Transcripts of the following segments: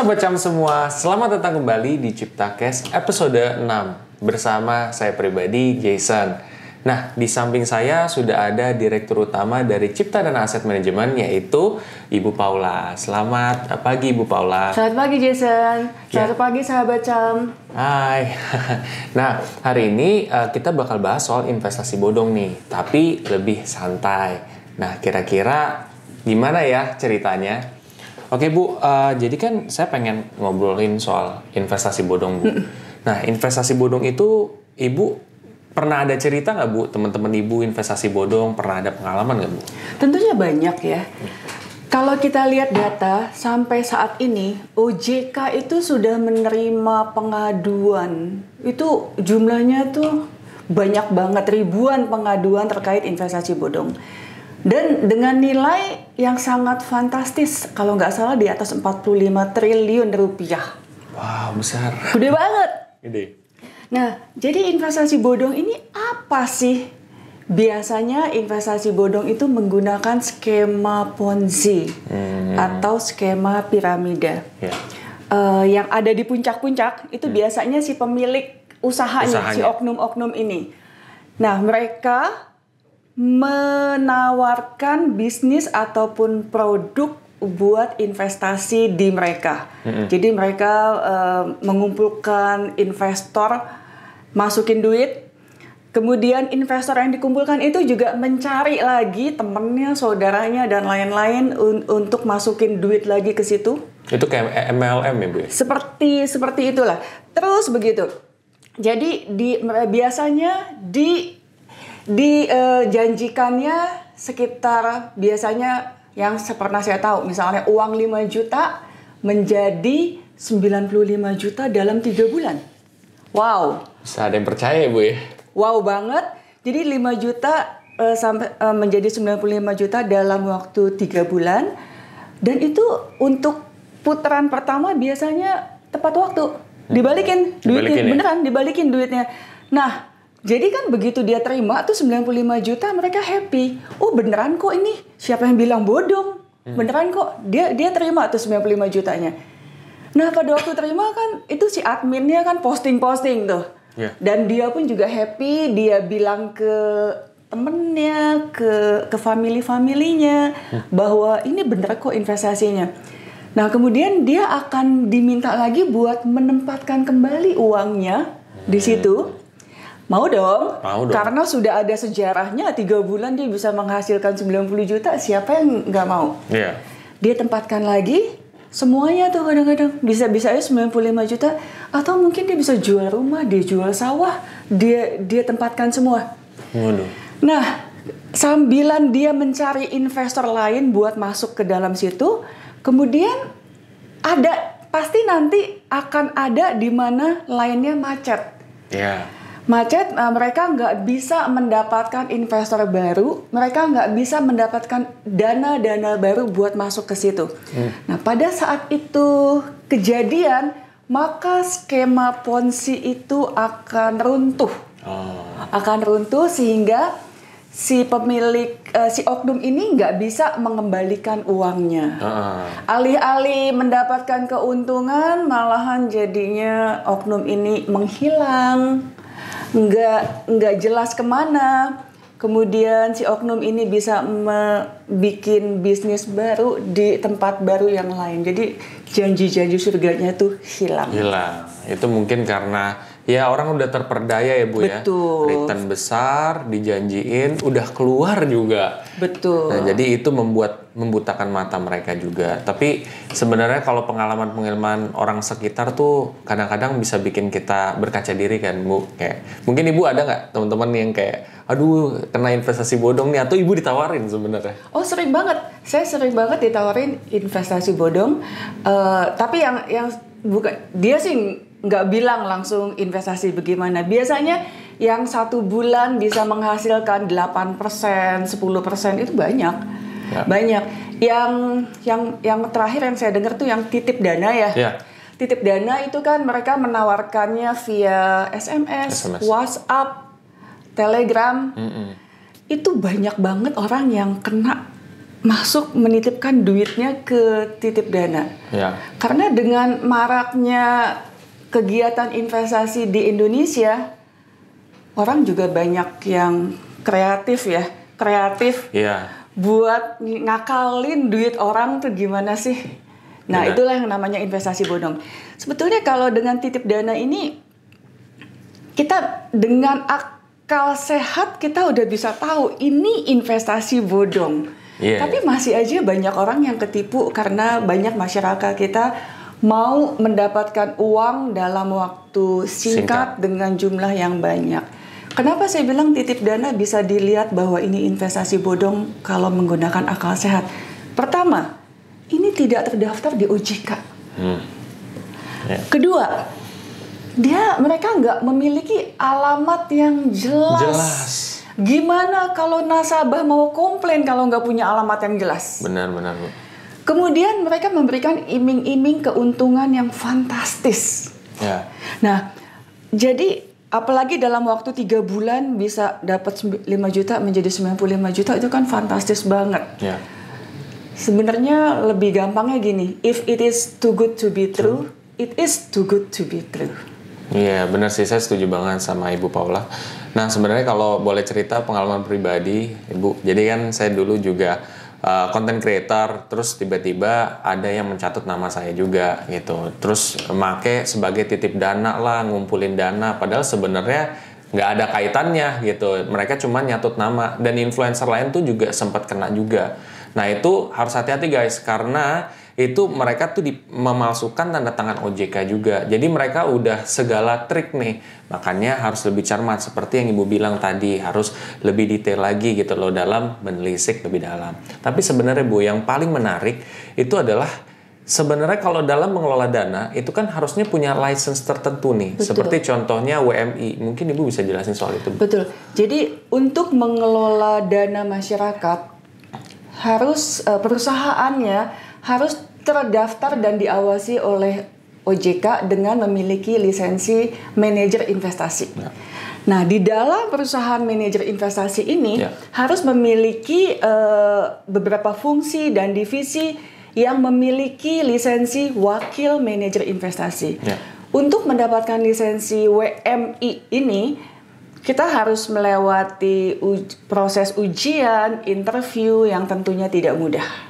Sobat Cam semua, selamat datang kembali di CiptaCast episode 6 bersama saya pribadi, Jason. Nah, di samping saya sudah ada Direktur Utama dari Cipta Dana Aset Manajemen, yaitu Ibu Paula. Selamat pagi, Ibu Paula. Selamat pagi, Jason. Selamat pagi, sahabat Cam. Hai. Nah, hari ini kita bakal bahas soal investasi bodong nih, tapi lebih santai. Nah, kira-kira gimana ya ceritanya? Oke Bu, jadi kan saya pengen ngobrolin soal investasi bodong Bu. Nah, investasi bodong itu Ibu pernah ada cerita nggak Bu? Teman-teman Ibu investasi bodong pernah ada pengalaman nggak Bu? Tentunya banyak ya. Kalau kita lihat data, sampai saat ini OJK itu sudah menerima pengaduan. Itu jumlahnya tuh banyak banget, ribuan pengaduan terkait investasi bodong. Dan dengan nilai yang sangat fantastis, kalau nggak salah di atas 45 triliun rupiah. Wow, besar. Gede banget. Gede. Nah, jadi investasi bodong ini apa sih? Biasanya investasi bodong itu menggunakan skema Ponzi atau skema piramida. Ya. Yang ada di puncak-puncak itu biasanya si pemilik usahanya, si oknum-oknum ini. Nah, mereka menawarkan bisnis ataupun produk buat investasi di mereka. Jadi mereka mengumpulkan investor, masukin duit, kemudian investor yang dikumpulkan itu juga mencari lagi temennya, saudaranya, dan lain-lain untuk masukin duit lagi ke situ. Itu kayak MLM ya Bu ya? Seperti itulah. Terus begitu. Jadi biasanya dijanjikannya sekitar biasanya yang pernah saya tahu, misalnya uang 5 juta menjadi 95 juta dalam 3 bulan. Wow. Bisa ada yang percaya ya Bu ya? Wow banget. Jadi 5 juta sampai menjadi 95 juta dalam waktu 3 bulan. Dan itu untuk putaran pertama biasanya tepat waktu. Dibalikin duitnya, ya? Beneran dibalikin duitnya. Nah, jadi kan begitu dia terima tuh 95 juta, mereka happy. Oh beneran kok ini, siapa yang bilang bodong? Beneran kok, dia terima tuh 95 jutanya. Nah pada waktu terima kan, itu si adminnya kan posting-posting tuh. Yeah. Dan dia pun juga happy, dia bilang ke temennya, ke family-familynya, bahwa ini bener kok investasinya. Nah kemudian dia akan diminta lagi buat menempatkan kembali uangnya di situ. Mau dong, karena sudah ada sejarahnya 3 bulan dia bisa menghasilkan 90 juta, siapa yang nggak mau? Yeah. Dia tempatkan lagi, semuanya tuh kadang-kadang bisa-bisa aja 95 juta, atau mungkin dia bisa jual rumah, dia jual sawah, dia tempatkan semua. Waduh. Nah, sambilan dia mencari investor lain buat masuk ke dalam situ, kemudian pasti nanti akan ada di mana lainnya macet. Yeah. Macet, mereka nggak bisa mendapatkan investor baru, mereka nggak bisa mendapatkan dana baru buat masuk ke situ. Nah, pada saat itu kejadian, maka skema Ponzi itu akan runtuh. Akan runtuh sehingga si pemilik, si oknum ini nggak bisa mengembalikan uangnya. Alih-alih mendapatkan keuntungan, malahan jadinya oknum ini menghilang. Nggak jelas kemana. Kemudian si oknum ini bisa bikin bisnis baru di tempat baru yang lain. Jadi janji-janji surganya tuh hilang. Itu mungkin karena ya orang udah terperdaya ya Bu. Betul. Ya. Return besar, dijanjiin, udah keluar juga. Betul. Nah, jadi itu membutakan mata mereka juga. Tapi sebenarnya kalau pengalaman orang sekitar tuh kadang-kadang bisa bikin kita berkaca diri kan Bu. Kayak mungkin Ibu ada nggak teman-teman yang kayak aduh kena investasi bodong nih, atau Ibu ditawarin sebenarnya? Oh sering banget. Saya sering banget ditawarin investasi bodong. Tapi yang bukan, dia sih nggak bilang langsung investasi bagaimana. Biasanya yang 1 bulan bisa menghasilkan 8%, 10% itu banyak. Ya. Banyak. Yang terakhir yang saya dengar tuh yang titip dana ya. Ya. Titip dana itu kan mereka menawarkannya via SMS. WhatsApp, Telegram. Itu banyak banget orang yang kena masuk menitipkan duitnya ke titip dana. Ya. Karena dengan maraknya kegiatan investasi di Indonesia, orang juga banyak yang kreatif ya. Kreatif buat ngakalin duit orang tuh gimana sih. Nah, benar. itulah yang namanya investasi bodong. Sebetulnya kalau dengan titip dana ini, kita dengan akal sehat kita udah bisa tahu ini investasi bodong. Tapi masih aja banyak orang yang ketipu karena banyak masyarakat kita mau mendapatkan uang dalam waktu singkat dengan jumlah yang banyak. Kenapa saya bilang titip dana bisa dilihat bahwa ini investasi bodong kalau menggunakan akal sehat? Pertama, ini tidak terdaftar di OJK. Kedua, mereka nggak memiliki alamat yang jelas. Gimana kalau nasabah mau komplain kalau nggak punya alamat yang jelas? Benar, Bu. Kemudian mereka memberikan iming-iming keuntungan yang fantastis. Ya. Nah, jadi apalagi dalam waktu 3 bulan bisa dapat 5 juta menjadi 95 juta, itu kan fantastis banget. Ya. Sebenarnya lebih gampangnya gini, if it is too good to be true, it is too good to be true. Iya, benar sih, saya setuju banget sama Ibu Paula. Nah, sebenarnya kalau boleh cerita pengalaman pribadi, Ibu. Jadi kan saya dulu juga content creator, terus tiba-tiba ada yang mencatut nama saya juga gitu. Terus make sebagai titip dana lah, ngumpulin dana. Padahal sebenarnya nggak ada kaitannya gitu. Mereka cuma nyatut nama. Dan influencer lain tuh juga sempat kena juga. Nah, itu harus hati-hati guys, karena itu mereka tuh memalsukan tanda tangan OJK juga. Jadi mereka udah segala trik nih. Makanya harus lebih cermat seperti yang Ibu bilang tadi, harus lebih detail lagi gitu loh dalam menelisik lebih dalam. Tapi sebenarnya Bu, yang paling menarik itu adalah sebenarnya kalau dalam mengelola dana itu kan harusnya punya license tertentu nih. Betul. Seperti contohnya WMI. Mungkin Ibu bisa jelasin soal itu. Betul. Jadi untuk mengelola dana masyarakat harus perusahaannya harus terdaftar dan diawasi oleh OJK dengan memiliki lisensi manajer investasi. Ya. Nah, di dalam perusahaan manajer investasi ini harus memiliki beberapa fungsi dan divisi yang memiliki lisensi wakil manajer investasi. Ya. Untuk mendapatkan lisensi WMI ini, kita harus melewati proses ujian, interview yang tentunya tidak mudah.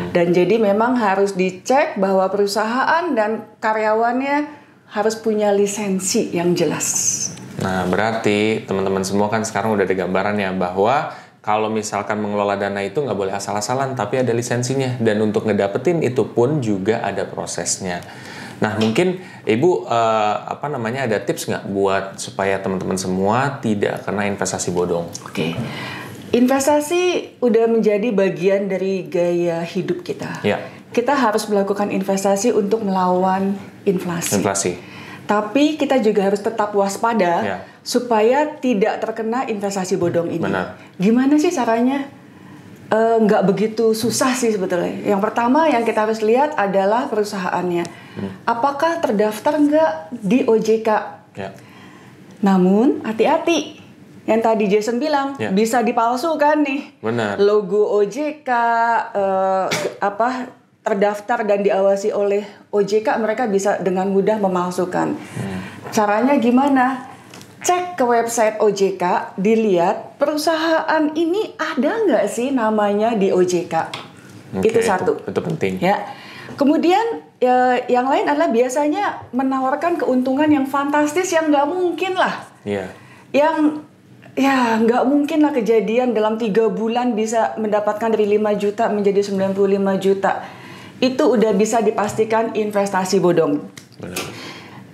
Dan jadi memang harus dicek bahwa perusahaan dan karyawannya harus punya lisensi yang jelas. Nah, berarti teman-teman semua kan sekarang udah ada gambarannya bahwa kalau misalkan mengelola dana itu nggak boleh asal-asalan, tapi ada lisensinya. Dan untuk ngedapetin itu pun juga ada prosesnya. Nah, mungkin Ibu ada tips nggak buat supaya teman-teman semua tidak kena investasi bodong? Oke. Investasi udah menjadi bagian dari gaya hidup kita. Ya. Kita harus melakukan investasi untuk melawan inflasi. Tapi kita juga harus tetap waspada supaya tidak terkena investasi bodong ini. Benar. Gimana sih caranya? Nggak begitu susah sih sebetulnya. Yang pertama yang kita harus lihat adalah perusahaannya. Apakah terdaftar nggak di OJK? Ya. Namun hati-hati. Yang tadi Jason bilang bisa dipalsukan nih. Benar. Logo OJK terdaftar dan diawasi oleh OJK, mereka bisa dengan mudah memalsukan. Caranya gimana? Cek ke website OJK, dilihat perusahaan ini ada nggak sih namanya di OJK. Itu satu. Itu penting. Ya. Kemudian yang lain adalah biasanya menawarkan keuntungan yang fantastis yang nggak mungkin lah. Iya. Yang nggak mungkin lah kejadian dalam 3 bulan bisa mendapatkan dari 5 juta menjadi 95 juta. Itu udah bisa dipastikan investasi bodong. Benar.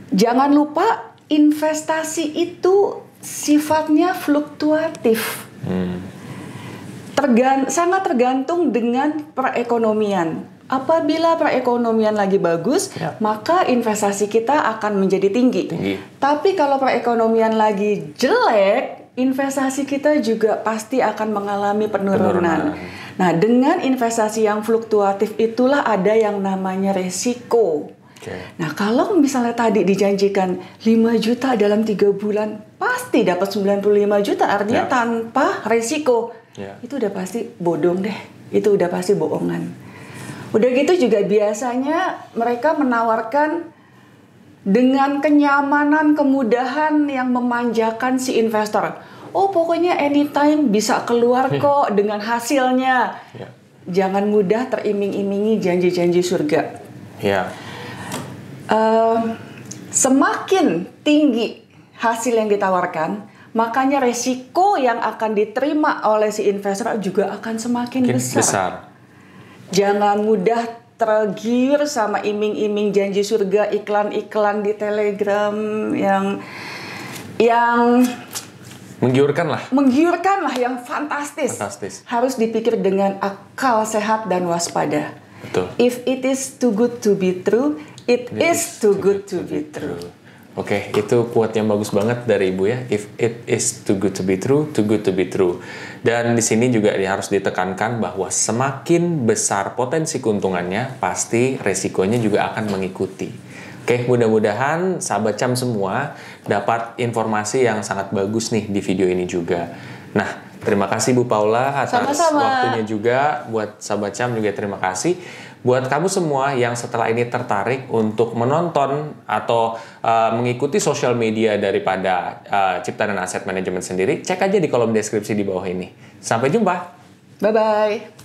Jangan lupa investasi itu sifatnya fluktuatif. Sangat tergantung dengan perekonomian. Apabila perekonomian lagi bagus, maka investasi kita akan menjadi tinggi. Tapi kalau perekonomian lagi jelek, investasi kita juga pasti akan mengalami penurunan. Nah, dengan investasi yang fluktuatif itulah ada yang namanya resiko. Nah, kalau misalnya tadi dijanjikan 5 juta dalam 3 bulan, pasti dapat 95 juta, artinya tanpa resiko. Itu udah pasti bodong deh. itu udah pasti bohongan. Udah gitu juga biasanya mereka menawarkan dengan kenyamanan, kemudahan yang memanjakan si investor. Oh, pokoknya anytime bisa keluar kok dengan hasilnya. Ya. Jangan mudah teriming-imingi janji-janji surga. Ya. Semakin tinggi hasil yang ditawarkan, makanya resiko yang akan diterima oleh si investor juga akan semakin besar. Jangan mudah tergiur sama iming-iming janji surga, iklan-iklan di Telegram yang menggiurkan lah, yang fantastis. Harus dipikir dengan akal sehat dan waspada. Betul. If it is too good to be true, it is too good to be true. Oke, itu quote yang bagus banget dari Ibu ya. If it is too good to be true, too good to be true. Dan di sini juga harus ditekankan bahwa semakin besar potensi keuntungannya, pasti resikonya juga akan mengikuti. Oke, mudah-mudahan sahabat CAM semua dapat informasi yang sangat bagus nih di video ini juga. Nah, terima kasih Bu Paula atas waktunya juga. Buat sahabat CAM juga terima kasih. Buat kamu semua yang setelah ini tertarik untuk menonton atau mengikuti sosial media daripada Cipta dan Aset Management sendiri, cek aja di kolom deskripsi di bawah ini. Sampai jumpa. Bye-bye.